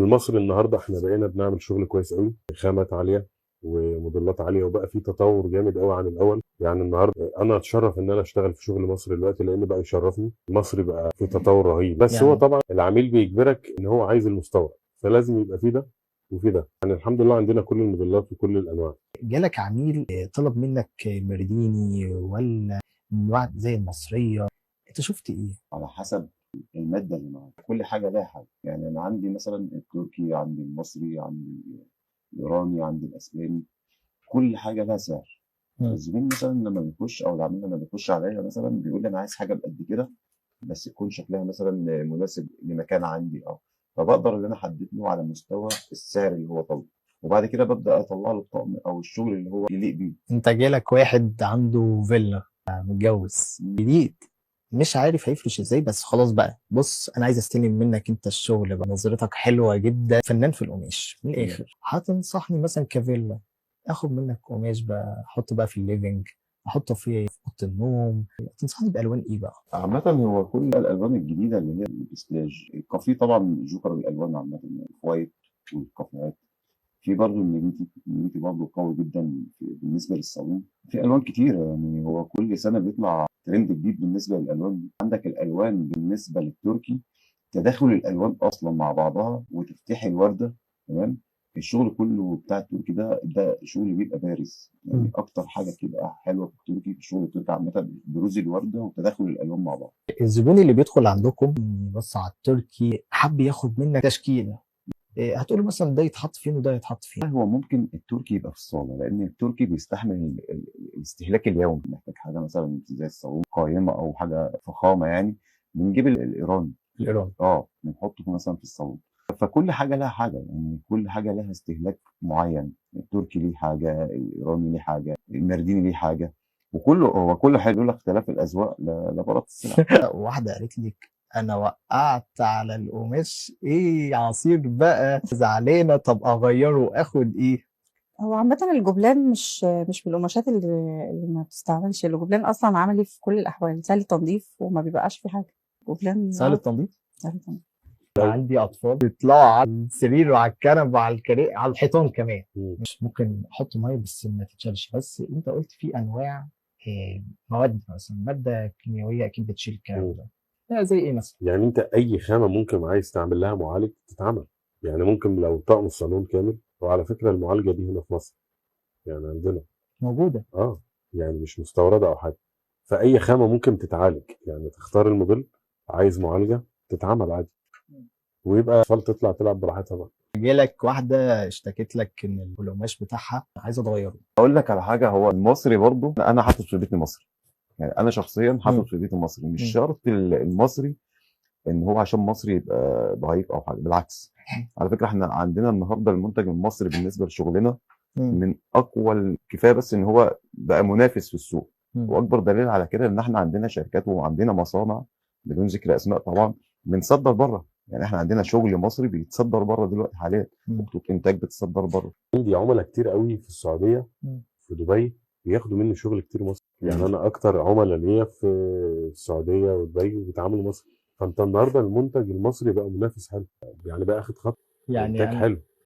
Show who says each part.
Speaker 1: المصري النهارده احنا بقينا بنعمل شغل كويس قوي، خامات عاليه وموديلات عاليه، وبقى في تطور جامد قوي عن الاول. يعني النهارده انا اتشرف ان انا اشتغل في شغل مصري دلوقتي، لان بقى يشرفني. المصري بقى في تطور رهيب، بس هو
Speaker 2: يعني
Speaker 1: طبعا العميل بيجبرك ان هو عايز المستورد، فلازم يبقى في ده وفي ده. يعني الحمد لله عندنا كل الموديلات وكل الانواع.
Speaker 2: جالك عميل طلب منك مرديني ولا انواع زي المصريه، انت شفت ايه؟
Speaker 3: على حسب المادة اللي معاك، كل حاجة لها حاجة. يعني أنا عندي مثلا التركي، عندي المصري، عندي الإيراني، عندي الأسباني، كل حاجة لها سعر.
Speaker 2: مم.
Speaker 3: الزبون مثلا لما بيخش أو العميل لما بيخش عليا مثلا بيقول لي أنا عايز حاجة بقد كده، بس يكون شكلها مثلا مناسب لمكان عندي، فبقدر إن أنا أحدد له على مستوى السعر اللي هو طالبه، وبعد كده ببدأ أطلع له الطقم أو الشغل اللي هو يليق بيه.
Speaker 2: انت جالك واحد عنده فيلا، متجوز جديد، مش عارف هيفرش ازاي، بس خلاص بقى بص انا عايز استلم منك انت الشغل بقى، نظرتك حلوه جدا، فنان في القماش من الاخر، هتنصحني مثلا كفيلا اخد منك قماش بقى احطه بقى في الليفنج، احطه في اوضه النوم، تنصحني بالوان ايه بقى؟
Speaker 3: عامة هو كل الألوان الجديدة اللي هي البستاج، الكافيه طبعا جوكر الألوان عامة، يعني الوايت والكافيهات. في برضه النبيتي برضه قوي جدا بالنسبة للصالون. في ألوان كتيرة، يعني هو كل سنة بيطلع ترند جديد بالنسبة للألوان. عندك الألوان بالنسبة للتركي، تداخل الألوان أصلا مع بعضها وتفتح الوردة. تمام. الشغل كله بتاع التركي ده شغل بيبقى بارز، يعني أكتر حاجة بتبقى حلوة في التركي، في الشغل التركي عامة، بروز الوردة وتداخل الألوان مع بعض.
Speaker 2: الزبون اللي بيدخل عندكم يبص على التركي حب ياخد منك تشكيله، هتقول له مثلا ده يتحط فين وده يتحط فين؟
Speaker 3: هو ممكن التركي يبقى في الصالة، لأن التركي بيستحمل الاستهلاك اليومي. محتاج حاجة مثلا زي الصالون قائمة أو حاجة فخامة، يعني بنجيب الإيراني،
Speaker 2: الايران.
Speaker 3: بنحطه مثلا في الصالون. فكل حاجة لها حاجة، يعني كل حاجة لها استهلاك معين. التركي ليه حاجة، الإيراني ليه حاجة، المرديني ليه حاجة، هو كله حلو. لولا اختلاف الأذواق لبارت السلع.
Speaker 2: واحده قالت لك انا وقعت على القماش ايه عصير بقى، زعلانه، طب اغيره اخد ايه؟
Speaker 4: هو عامة الجبلان مش من القماشات اللي ما بتستعملش. الجبلان أصلا عملي في كل الأحوال، سهل التنظيف وما بيبقاش في حاجة. جبلان
Speaker 2: سهل التنظيف.
Speaker 4: سهل التنظيف.
Speaker 2: انا عندي اطفال بيطلعوا على السرير وعلى الكنب وعلى على الحيطان كمان،
Speaker 1: مم.
Speaker 2: مش ممكن احط ميه بس ما تتشالش. بس انت قلت في انواع مواد، مثلا ماده كيميائيه اكيد بتشيل الكلام
Speaker 1: مم.
Speaker 2: ده، لا زي ايه مثلا؟
Speaker 1: يعني انت اي خامه ممكن عايز تعمل لها معالج تتعمل. يعني ممكن لو طقم الصالون كامل، وعلى فكره المعالجه دي هنا في مصر يعني عندنا،
Speaker 2: موجوده.
Speaker 1: اه يعني مش مستورده او حاجه. فاي خامه ممكن تتعالج، يعني تختار الموديل، عايز معالجه تتعمل عادي، ويبقى الاطفال تطلع تلعب براحتها بقى.
Speaker 2: جالك واحده اشتكت لك ان القماش بتاعها عايزه تغيره.
Speaker 3: أقول لك على حاجة، هو المصري برضه أنا حاطط في بيتي مصري، يعني أنا شخصيا حاطط في بيتي مصري. مش شرط المصري ان هو عشان مصري يبقى ضعيف او حاجه، بالعكس. على فكره احنا عندنا النهارده المنتج المصري بالنسبه لشغلنا من اقوى كفايه، بس ان هو بقى منافس في السوق. واكبر دليل على كده ان احنا عندنا شركات وعندنا مصانع، بدون ذكر اسماء طبعا، بنصدر بره. يعني احنا عندنا شغل مصري بيتصدر بره دلوقتي حاليا، خطوط انتاج بتصدر بره.
Speaker 1: عندي عملاء كتير قوي في السعوديه، في دبي، بياخدوا مني شغل كتير مصري. يعني انا اكتر عملاء ليا في السعوديه ودبي وبيتعاملوا مصري. فانت النهارده المنتج المصري بقى منافس حلو، يعني بقى اخد خط
Speaker 2: يعني
Speaker 1: انتاج
Speaker 2: انا
Speaker 1: حلو.